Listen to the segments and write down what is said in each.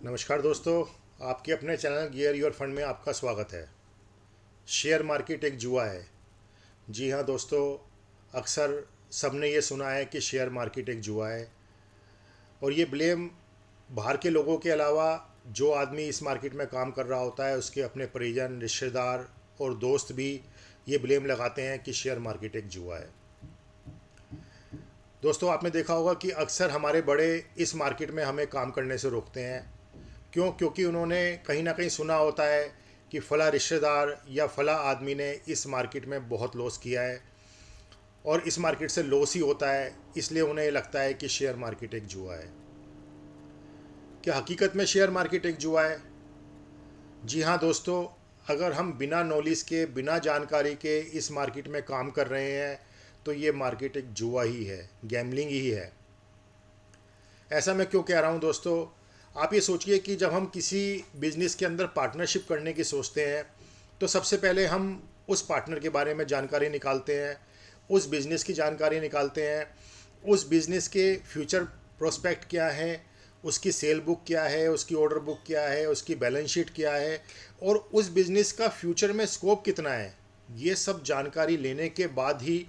नमस्कार दोस्तों, आपके अपने चैनल गियर योर फंड में आपका स्वागत है। शेयर मार्केट एक जुआ है। जी हाँ दोस्तों, अक्सर सबने ये सुना है कि शेयर मार्केट एक जुआ है और ये ब्लेम बाहर के लोगों के अलावा जो आदमी इस मार्केट में काम कर रहा होता है उसके अपने परिजन, रिश्तेदार और दोस्त भी ये ब्लेम लगाते हैं कि शेयर मार्केट एक जुआ है। दोस्तों, आपने देखा होगा कि अक्सर हमारे बड़े इस मार्केट में हमें काम करने से रोकते हैं। क्यों? क्योंकि उन्होंने कहीं ना कहीं सुना होता है कि फ़ला रिश्तेदार या फ़ला आदमी ने इस मार्केट में बहुत लॉस किया है और इस मार्केट से लॉस ही होता है, इसलिए उन्हें लगता है कि शेयर मार्केट एक जुआ है। क्या हकीकत में शेयर मार्केट एक जुआ है? जी हाँ दोस्तों, अगर हम बिना नॉलेज के, बिना जानकारी के इस मार्केट में काम कर रहे हैं तो ये मार्केट एक जुआ ही है, गैम्बलिंग ही है। ऐसा मैं क्यों कह रहा हूँ दोस्तों? आप ये सोचिए कि जब हम किसी बिजनेस के अंदर पार्टनरशिप करने की सोचते हैं तो सबसे पहले हम उस पार्टनर के बारे में जानकारी निकालते हैं, उस बिज़नेस की जानकारी निकालते हैं, उस बिज़नेस के फ्यूचर प्रोस्पेक्ट क्या है, उसकी सेल बुक क्या है, उसकी ऑर्डर बुक क्या है, उसकी बैलेंस शीट क्या है और उस बिज़नेस का फ्यूचर में स्कोप कितना है। ये सब जानकारी लेने के बाद ही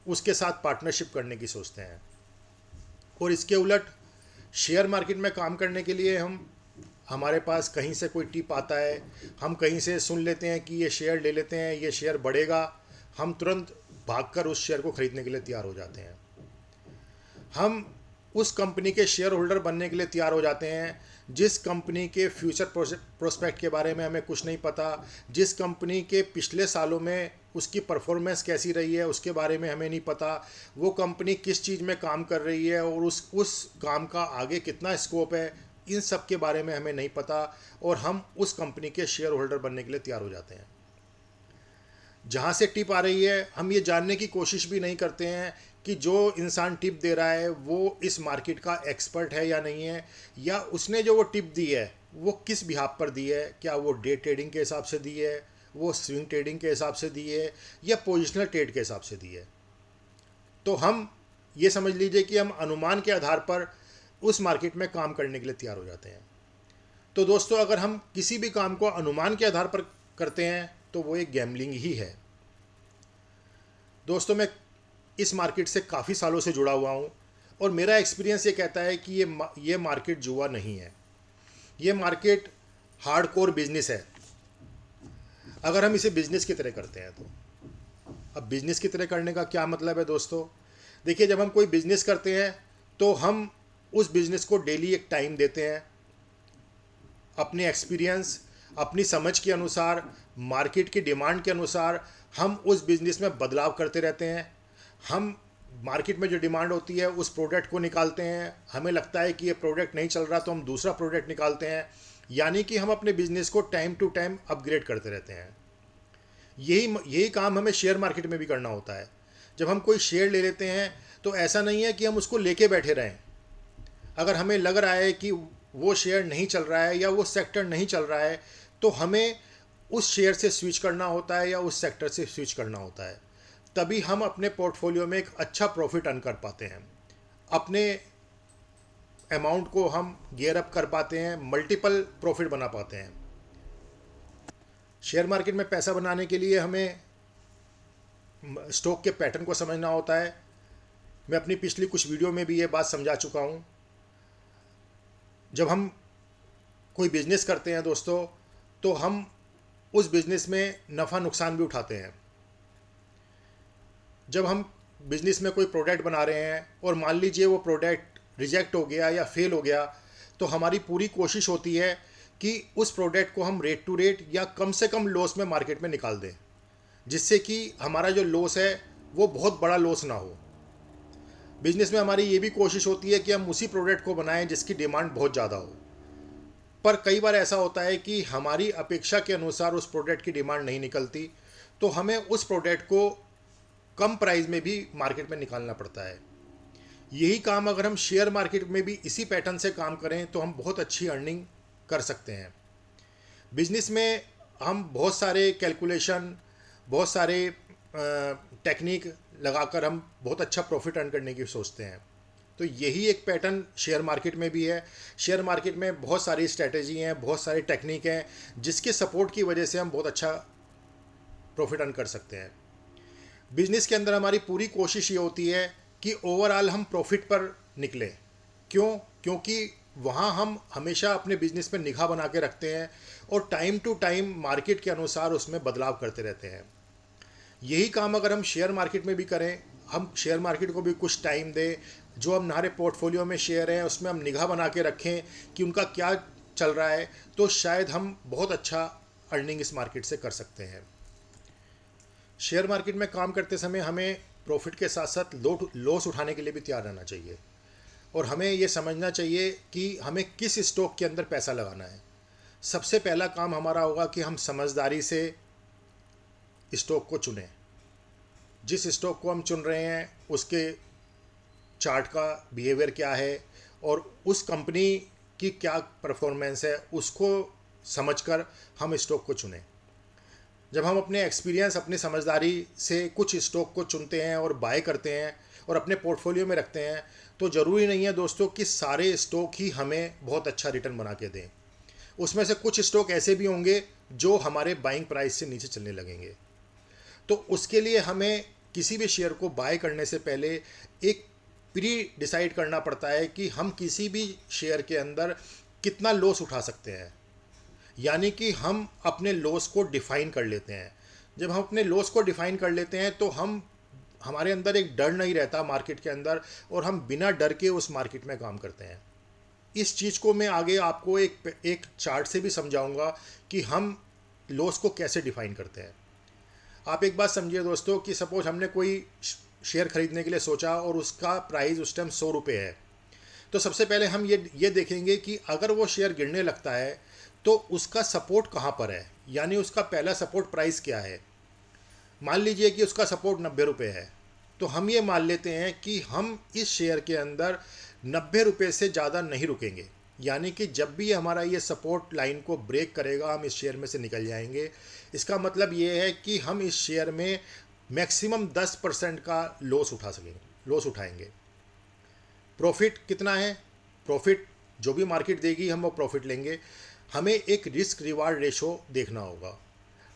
उसके साथ पार्टनरशिप करने की सोचते हैं। और इसके उलट शेयर मार्केट में काम करने के लिए हमारे पास कहीं से कोई टिप आता है, हम कहीं से सुन लेते हैं कि ये शेयर ले लेते हैं, ये शेयर बढ़ेगा, हम तुरंत भागकर उस शेयर को खरीदने के लिए तैयार हो जाते हैं। हम उस कंपनी के शेयर होल्डर बनने के लिए तैयार हो जाते हैं जिस कंपनी के फ्यूचर प्रोस्पेक्ट के बारे में हमें कुछ नहीं पता, जिस कंपनी के पिछले सालों में उसकी परफॉर्मेंस कैसी रही है उसके बारे में हमें नहीं पता, वो कंपनी किस चीज़ में काम कर रही है और उस काम का आगे कितना स्कोप है, इन सब के बारे में हमें नहीं पता और हम उस कंपनी के शेयर होल्डर बनने के लिए तैयार हो जाते हैं। जहाँ से टिप आ रही है हम ये जानने की कोशिश भी नहीं करते हैं कि जो इंसान टिप दे रहा है वो इस मार्केट का एक्सपर्ट है या नहीं है, या उसने जो वो टिप दी है वो किस बिहाफ पर दी है। क्या वो डे ट्रेडिंग के हिसाब से दी है, वो स्विंग ट्रेडिंग के हिसाब से दी है या पोजिशनल ट्रेड के हिसाब से दी है। तो हम ये समझ लीजिए कि हम अनुमान के आधार पर उस मार्केट में काम करने के लिए तैयार हो जाते हैं। तो दोस्तों, अगर हम किसी भी काम को अनुमान के आधार पर करते हैं तो वो एक गैम्बलिंग ही है। दोस्तों, मैं इस मार्केट से काफ़ी सालों से जुड़ा हुआ हूँ और मेरा एक्सपीरियंस ये कहता है कि ये मार्केट जुआ नहीं है। ये मार्केट हार्डकोर बिजनेस है, अगर हम इसे बिजनेस की तरह करते हैं तो। अब बिजनेस की तरह करने का क्या मतलब है दोस्तों? देखिए, जब हम कोई बिजनेस करते हैं तो हम उस बिजनेस को डेली एक टाइम देते हैं, अपने एक्सपीरियंस, अपनी समझ के अनुसार, मार्केट की डिमांड के अनुसार हम उस बिज़नेस में बदलाव करते रहते हैं। हम मार्केट में जो डिमांड होती है उस प्रोडक्ट को निकालते हैं, हमें लगता है कि ये प्रोडक्ट नहीं चल रहा तो हम दूसरा प्रोडक्ट निकालते हैं। यानी कि हम अपने बिज़नेस को टाइम टू टाइम अपग्रेड करते रहते हैं। यही यही काम हमें शेयर मार्केट में भी करना होता है। जब हम कोई शेयर ले लेते हैं तो ऐसा नहीं है कि हम उसको लेके बैठे रहें। अगर हमें लग रहा है कि वो शेयर नहीं चल रहा है या वो सेक्टर नहीं चल रहा है तो हमें उस शेयर से स्विच करना होता है या उस सेक्टर से स्विच करना होता है। तभी हम अपने पोर्टफोलियो में एक अच्छा प्रॉफिट अर्न कर पाते हैं, अपने अमाउंट को हम गियर अप कर पाते हैं, मल्टीपल प्रॉफिट बना पाते हैं। शेयर मार्केट में पैसा बनाने के लिए हमें स्टॉक के पैटर्न को समझना होता है। मैं अपनी पिछली कुछ वीडियो में भी ये बात समझा चुका हूँ। जब हम कोई बिज़नेस करते हैं दोस्तों तो हम उस बिज़नेस में नफ़ा नुकसान भी उठाते हैं। जब हम बिज़नेस में कोई प्रोडक्ट बना रहे हैं और मान लीजिए वो प्रोडक्ट रिजेक्ट हो गया या फेल हो गया तो हमारी पूरी कोशिश होती है कि उस प्रोडक्ट को हम रेट टू रेट या कम से कम लॉस में मार्केट में निकाल दें, जिससे कि हमारा जो लॉस है वो बहुत बड़ा लॉस ना हो। बिज़नेस में हमारी ये भी कोशिश होती है कि हम उसी प्रोडक्ट को बनाएं जिसकी डिमांड बहुत ज़्यादा हो। पर कई बार ऐसा होता है कि हमारी अपेक्षा के अनुसार उस प्रोडक्ट की डिमांड नहीं निकलती, तो हमें उस प्रोडक्ट को कम प्राइस में भी मार्केट में निकालना पड़ता है। यही काम अगर हम शेयर मार्केट में भी इसी पैटर्न से काम करें तो हम बहुत अच्छी अर्निंग कर सकते हैं। बिजनेस में हम बहुत सारे कैलकुलेशन, बहुत सारे टेक्निक लगाकर हम बहुत अच्छा प्रॉफिट अर्न करने की सोचते हैं। तो यही एक पैटर्न शेयर मार्केट में भी है। शेयर मार्केट में बहुत सारी स्ट्रैटेजी हैं, बहुत सारी टेक्निक हैं, जिसके सपोर्ट की वजह से हम बहुत अच्छा प्रॉफिट अर्न कर सकते हैं। बिजनेस के अंदर हमारी पूरी कोशिश ये होती है कि ओवरऑल हम प्रॉफिट पर निकलें। क्यों? क्योंकि वहाँ हम हमेशा अपने बिजनेस पर निगाह बना के रखते हैं और टाइम टू टाइम मार्केट के अनुसार उसमें बदलाव करते रहते हैं। यही काम अगर हम शेयर मार्केट में भी करें, हम शेयर मार्केट को भी कुछ टाइम दें, जो हम हमारे पोर्टफोलियो में शेयर हैं उसमें हम निगाह बना के रखें कि उनका क्या चल रहा है, तो शायद हम बहुत अच्छा अर्निंग इस मार्केट से कर सकते हैं। शेयर मार्केट में काम करते समय हमें प्रॉफिट के साथ साथ लॉस उठाने के लिए भी तैयार रहना चाहिए और हमें ये समझना चाहिए कि हमें किस स्टॉक के अंदर पैसा लगाना है। सबसे पहला काम हमारा होगा कि हम समझदारी से स्टॉक को चुनें। जिस स्टॉक को हम चुन रहे हैं उसके चार्ट का बिहेवियर क्या है और उस कंपनी की क्या परफॉर्मेंस है, उसको समझकर हम स्टॉक को चुनें। जब हम अपने एक्सपीरियंस, अपनी समझदारी से कुछ स्टॉक को चुनते हैं और बाय करते हैं और अपने पोर्टफोलियो में रखते हैं, तो ज़रूरी नहीं है दोस्तों कि सारे स्टॉक ही हमें बहुत अच्छा रिटर्न बना के दें। उसमें से कुछ स्टॉक ऐसे भी होंगे जो हमारे बाइंग प्राइस से नीचे चलने लगेंगे। तो उसके लिए हमें किसी भी शेयर को बाय करने से पहले एक प्री डिसाइड करना पड़ता है कि हम किसी भी शेयर के अंदर कितना लॉस उठा सकते हैं। यानी कि हम अपने लॉस को डिफ़ाइन कर लेते हैं। जब हम अपने लॉस को डिफ़ाइन कर लेते हैं तो हमारे अंदर एक डर नहीं रहता मार्केट के अंदर और हम बिना डर के उस मार्केट में काम करते हैं। इस चीज़ को मैं आगे आपको एक चार्ट से भी समझाऊंगा कि हम लॉस को कैसे डिफ़ाइन करते हैं। आप एक बात समझिए दोस्तों कि सपोज हमने कोई शेयर खरीदने के लिए सोचा और उसका प्राइस उस टाइम 100 रुपये है, तो सबसे पहले हम ये देखेंगे कि अगर वो शेयर गिरने लगता है तो उसका सपोर्ट कहाँ पर है, यानी उसका पहला सपोर्ट प्राइस क्या है। मान लीजिए कि उसका सपोर्ट 90 रुपये है, तो हम ये मान लेते हैं कि हम इस शेयर के अंदर 90 रुपये से ज़्यादा नहीं रुकेंगे। यानी कि जब भी हमारा ये सपोर्ट लाइन को ब्रेक करेगा हम इस शेयर में से निकल जाएंगे। इसका मतलब ये है कि हम इस शेयर में मैक्सिमम 10% का लॉस उठाएंगे। प्रॉफिट कितना है? प्रॉफिट जो भी मार्केट देगी हम वो प्रॉफिट लेंगे। हमें एक रिस्क रिवार्ड रेशो देखना होगा।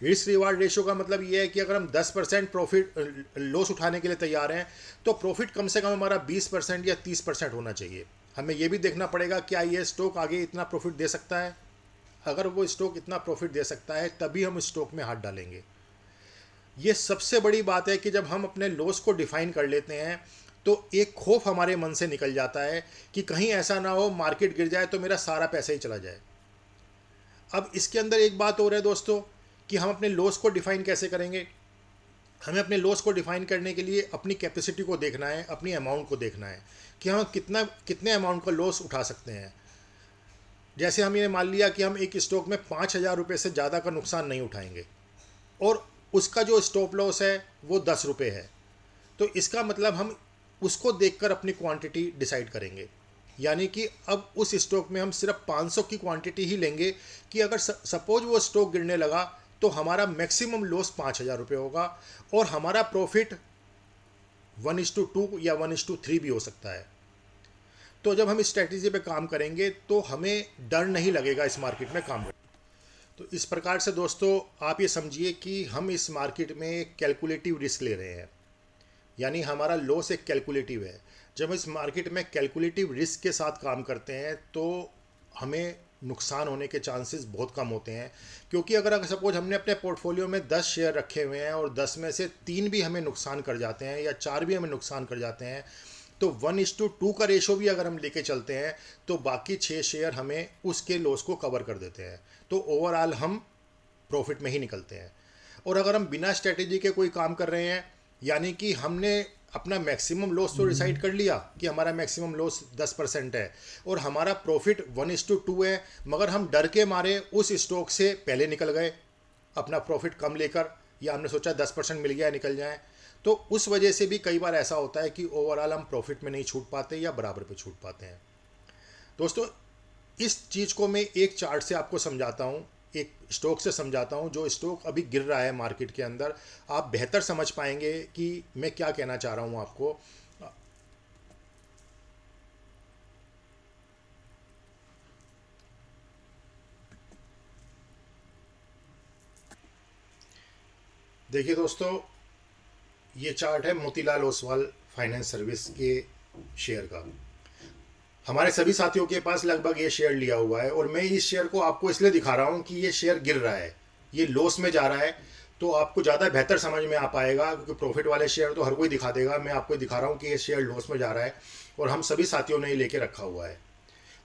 रिस्क रिवार्ड रेशो का मतलब ये है कि अगर हम 10% प्रॉफिट लॉस उठाने के लिए तैयार हैं तो प्रॉफिट कम से कम हमारा 20% या 30% होना चाहिए। हमें ये भी देखना पड़ेगा क्या ये स्टॉक आगे इतना प्रॉफिट दे सकता है। अगर वो स्टॉक इतना प्रॉफिट दे सकता है तभी हम स्टॉक में हाथ डालेंगे। ये सबसे बड़ी बात है कि जब हम अपने लॉस को डिफ़ाइन कर लेते हैं तो एक खौफ हमारे मन से निकल जाता है कि कहीं ऐसा ना हो मार्केट गिर जाए तो मेरा सारा पैसा ही चला जाए। अब इसके अंदर एक बात और है दोस्तों कि हम अपने लॉस को डिफ़ाइन कैसे करेंगे। हमें अपने लॉस को डिफ़ाइन करने के लिए अपनी कैपेसिटी को देखना है, अपनी अमाउंट को देखना है कि हम कितने अमाउंट का लॉस उठा सकते हैं। जैसे हम ये मान लिया कि हम एक स्टॉक में 5,000 रुपये से ज़्यादा का नुकसान नहीं उठाएंगे और उसका जो स्टॉप लॉस है वो 10 रुपये है, तो इसका मतलब हम उसको देखकर अपनी क्वांटिटी डिसाइड करेंगे। यानी कि अब उस स्टॉक में हम सिर्फ 500 की क्वांटिटी ही लेंगे कि अगर सपोज वो स्टॉक गिरने लगा तो हमारा मैक्सिमम लॉस 5,000 रुपये होगा और हमारा प्रॉफिट 1:2 या 1:3 भी हो सकता है। तो जब हम इस स्ट्रैटेजी पे काम करेंगे तो हमें डर नहीं लगेगा इस मार्केट में काम करने। तो इस प्रकार से दोस्तों आप ये समझिए कि हम इस मार्केट में एक कैलकुलेटिव रिस्क ले रहे हैं, यानी हमारा लॉस एक कैलकुलेटिव है। जब इस मार्केट में कैलकुलेटिव रिस्क के साथ काम करते हैं तो हमें नुकसान होने के चांसेस बहुत कम होते हैं, क्योंकि अगर सपोज हमने अपने पोर्टफोलियो में 10 शेयर रखे हुए हैं और 10 में से 3 भी हमें नुकसान कर जाते हैं या 4 भी हमें नुकसान कर जाते हैं, तो 1:2 का रेशो भी अगर हम लेके चलते हैं तो बाकी 6 शेयर हमें उसके लॉस को कवर कर देते हैं। तो ओवरऑल हम प्रॉफिट में ही निकलते हैं। और अगर हम बिना स्ट्रेटेजी के कोई काम कर रहे हैं, यानी कि हमने अपना मैक्सिमम लॉस तो डिसाइड कर लिया कि हमारा मैक्सिमम लॉस 10% है और हमारा प्रॉफिट 1:2 है, मगर हम डर के मारे उस स्टॉक से पहले निकल गए अपना प्रॉफिट कम लेकर, या हमने सोचा 10% मिल गया निकल जाएं, तो उस वजह से भी कई बार ऐसा होता है कि ओवरऑल हम प्रॉफिट में नहीं छूट पाते या बराबर पे छूट पाते हैं। दोस्तों इस चीज़ को मैं एक चार्ट से आपको समझाता हूँ, एक स्टॉक से समझाता हूँ। जो स्टॉक अभी गिर रहा है मार्केट के अंदर, आप बेहतर समझ पाएंगे कि मैं क्या कहना चाह रहा हूँ आपको। देखिए दोस्तों, ये चार्ट है मोतीलाल ओसवाल फाइनेंस सर्विस के शेयर का। हमारे सभी साथियों के पास लगभग ये शेयर लिया हुआ है और मैं इस शेयर को आपको इसलिए दिखा रहा हूँ कि ये शेयर गिर रहा है, ये लॉस में जा रहा है, तो आपको ज़्यादा बेहतर समझ में आ पाएगा, क्योंकि प्रॉफिट वाले शेयर तो हर कोई दिखा देगा। मैं आपको दिखा रहा हूँ कि ये शेयर लॉस में जा रहा है और हम सभी साथियों ने ये लेके रखा हुआ है।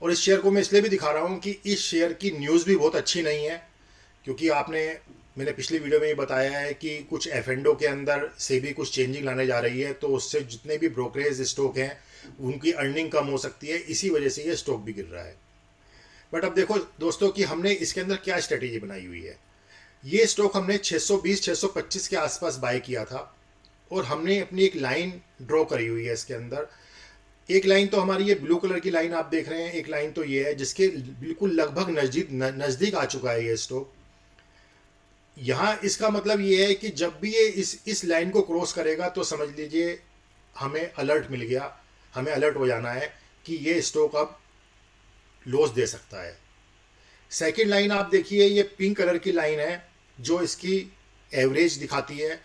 और इस शेयर को मैं इसलिए भी दिखा रहा हूँ कि इस शेयर की न्यूज़ भी बहुत अच्छी नहीं है, क्योंकि मैंने पिछली वीडियो में ये बताया है कि कुछ एफएनडो के अंदर से भी कुछ चेंजिंग लाने जा रही है, तो उससे जितने भी ब्रोकरेज स्टॉक हैं उनकी अर्निंग कम हो सकती है, इसी वजह से ये स्टॉक भी गिर रहा है। बट अब देखो दोस्तों कि हमने इसके अंदर क्या स्ट्रेटेजी बनाई हुई है। ये स्टॉक हमने 620-625 के आसपास बाय किया था और हमने अपनी एक लाइन ड्रॉ करी हुई है इसके अंदर। एक लाइन तो हमारी ये ब्लू कलर की लाइन आप देख रहे हैं, एक लाइन तो ये है जिसके बिल्कुल लगभग नज़दीक आ चुका है ये स्टॉक। यहाँ इसका मतलब ये है कि जब भी ये इस लाइन को क्रॉस करेगा तो समझ लीजिए हमें अलर्ट मिल गया, हमें अलर्ट हो जाना है कि ये स्टॉक अब लॉस दे सकता है। सेकंड लाइन आप देखिए, ये पिंक कलर की लाइन है जो इसकी एवरेज दिखाती है।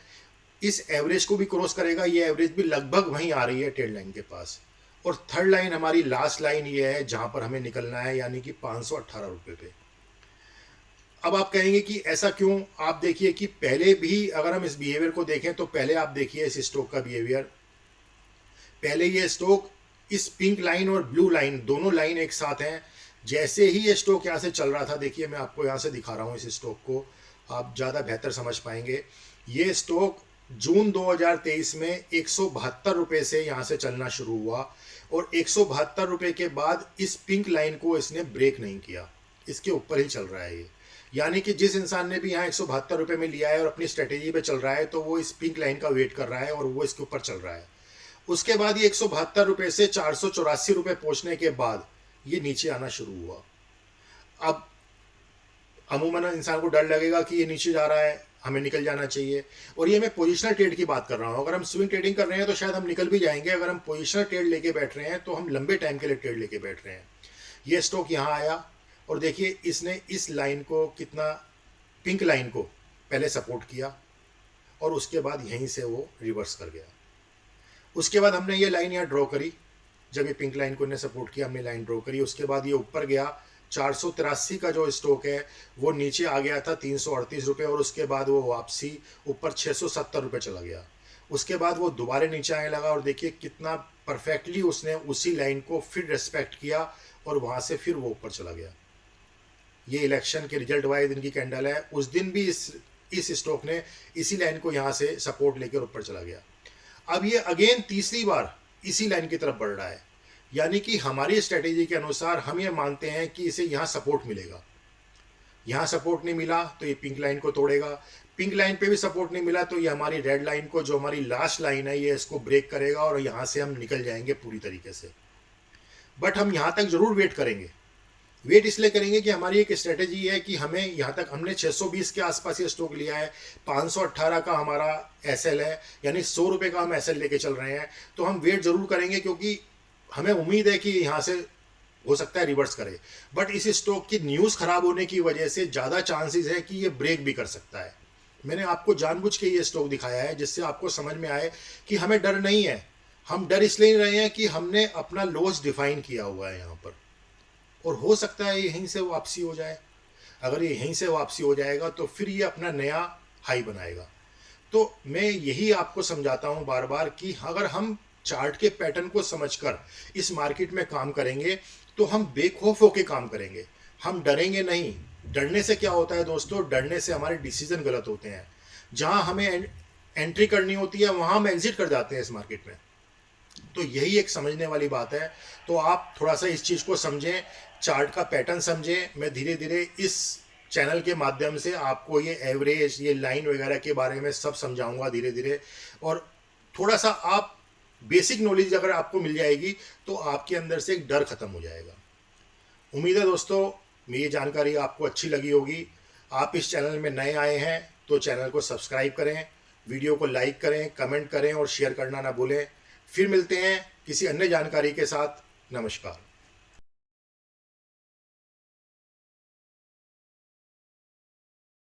इस एवरेज को भी क्रॉस करेगा, ये एवरेज भी लगभग वहीं आ रही है ट्रेड लाइन के पास। और थर्ड लाइन हमारी लास्ट लाइन ये है जहां पर हमें निकलना है, यानी कि 518 रुपये पे। अब आप कहेंगे कि ऐसा क्यों। आप देखिए कि पहले भी अगर हम इस बिहेवियर को देखें तो पहले आप देखिए इस स्टॉक का बिहेवियर। पहले ये स्टॉक इस पिंक लाइन और ब्लू लाइन दोनों लाइन एक साथ हैं। जैसे ही ये स्टॉक यहाँ से चल रहा था, देखिए मैं आपको यहाँ से दिखा रहा हूँ इस स्टॉक को, आप ज़्यादा बेहतर समझ पाएंगे। ये स्टॉक जून 2023 में 172 रुपये से यहाँ से चलना शुरू हुआ और 172 रुपये के बाद इस पिंक लाइन को इसने ब्रेक नहीं किया, इसके ऊपर ही चल रहा है ये। यानी कि जिस इंसान ने भी यहाँ 172 रुपये में लिया है और अपनी स्ट्रेटेजी पे चल रहा है, तो वो इस पिंक लाइन का वेट कर रहा है और वो इसके ऊपर चल रहा है। उसके बाद ये 172 रुपये से 484 रुपये पहुँचने के बाद ये नीचे आना शुरू हुआ। अब अमूमन इंसान को डर लगेगा कि ये नीचे जा रहा है, हमें निकल जाना चाहिए। और ये मैं पोजिशनल ट्रेड की बात कर रहा हूँ। अगर हम स्विंग ट्रेडिंग कर रहे हैं तो शायद हम निकल भी जाएंगे, अगर हम पोजिशनल ट्रेड लेके बैठ रहे हैं तो हम लंबे टाइम के लिए ट्रेड लेके बैठ रहे हैं। ये स्टॉक यहाँ आया और देखिए इसने इस लाइन को कितना, पिंक लाइन को पहले सपोर्ट किया और उसके बाद यहीं से वो रिवर्स कर गया। उसके बाद हमने ये लाइन यहाँ ड्रॉ करी, जब ये पिंक लाइन को इन्हें सपोर्ट किया हमने लाइन ड्रॉ करी। उसके बाद ये ऊपर गया, 483 का जो स्टॉक है वो नीचे आ गया था 338 रुपये और उसके बाद वो वापसी ऊपर 670 रुपये चला गया। उसके बाद वो दोबारा नीचे आने लगा और देखिए कितना परफेक्टली उसने उसी लाइन को फिर रेस्पेक्ट किया और वहाँ से फिर वो ऊपर चला गया। ये इलेक्शन के रिजल्ट वाले दिन की कैंडल है, उस दिन भी इस स्टॉक ने इसी लाइन को यहाँ से सपोर्ट लेकर ऊपर चला गया। अब ये अगेन तीसरी बार इसी लाइन की तरफ बढ़ रहा है, यानी कि हमारी स्ट्रेटेजी के अनुसार हम ये मानते हैं कि इसे यहाँ सपोर्ट मिलेगा। यहाँ सपोर्ट नहीं मिला तो ये पिंक लाइन को तोड़ेगा, पिंक लाइन पे भी सपोर्ट नहीं मिला तो ये हमारी रेड लाइन को, जो हमारी लास्ट लाइन है, ये इसको ब्रेक करेगा और यहाँ से हम निकल जाएंगे पूरी तरीके से। बट हम यहाँ तक जरूर वेट करेंगे। वेट इसलिए करेंगे कि हमारी एक स्ट्रेटेजी है कि हमें यहाँ तक, हमने 620 के आसपास ये स्टॉक लिया है, 518 का हमारा एसएल है, यानी 100 रुपये का हम एसएल लेके चल रहे हैं। तो हम वेट जरूर करेंगे क्योंकि हमें उम्मीद है कि यहाँ से हो सकता है रिवर्स करे। बट इस स्टॉक की न्यूज़ खराब होने की वजह से ज़्यादा चांसेस है कि ये ब्रेक भी कर सकता है। मैंने आपको जानबूझ के ये स्टॉक दिखाया है जिससे आपको समझ में आए कि हमें डर नहीं है। हम डर इसलिए नहीं रहे हैं कि हमने अपना लॉस डिफाइन किया हुआ है यहाँ पर, और हो सकता है यहीं से वापसी हो जाए। अगर ये यहीं से वापसी हो जाएगा तो फिर ये अपना नया हाई बनाएगा। तो मैं यही आपको समझाता हूँ बार बार कि अगर हम चार्ट के पैटर्न को समझकर इस मार्केट में काम करेंगे तो हम बेखौफ होकर काम करेंगे, हम डरेंगे नहीं। डरने से क्या होता है दोस्तों, डरने से हमारे डिसीजन गलत होते हैं। जहां हमें एंट्री करनी होती है वहां हम एग्जिट कर जाते हैं इस मार्केट में। तो यही एक समझने वाली बात है। तो आप थोड़ा सा इस चीज़ को समझें, चार्ट का पैटर्न समझें। मैं धीरे धीरे इस चैनल के माध्यम से आपको ये एवरेज, ये लाइन वगैरह के बारे में सब समझाऊंगा धीरे धीरे। और थोड़ा सा आप बेसिक नॉलेज अगर आपको मिल जाएगी तो आपके अंदर से एक डर खत्म हो जाएगा। उम्मीद है दोस्तों मेरी जानकारी आपको अच्छी लगी होगी। आप इस चैनल में नए आए हैं तो चैनल को सब्सक्राइब करें, वीडियो को लाइक करें, कमेंट करें और शेयर करना ना भूलें। फिर मिलते हैं किसी अन्य जानकारी के साथ। नमस्कार।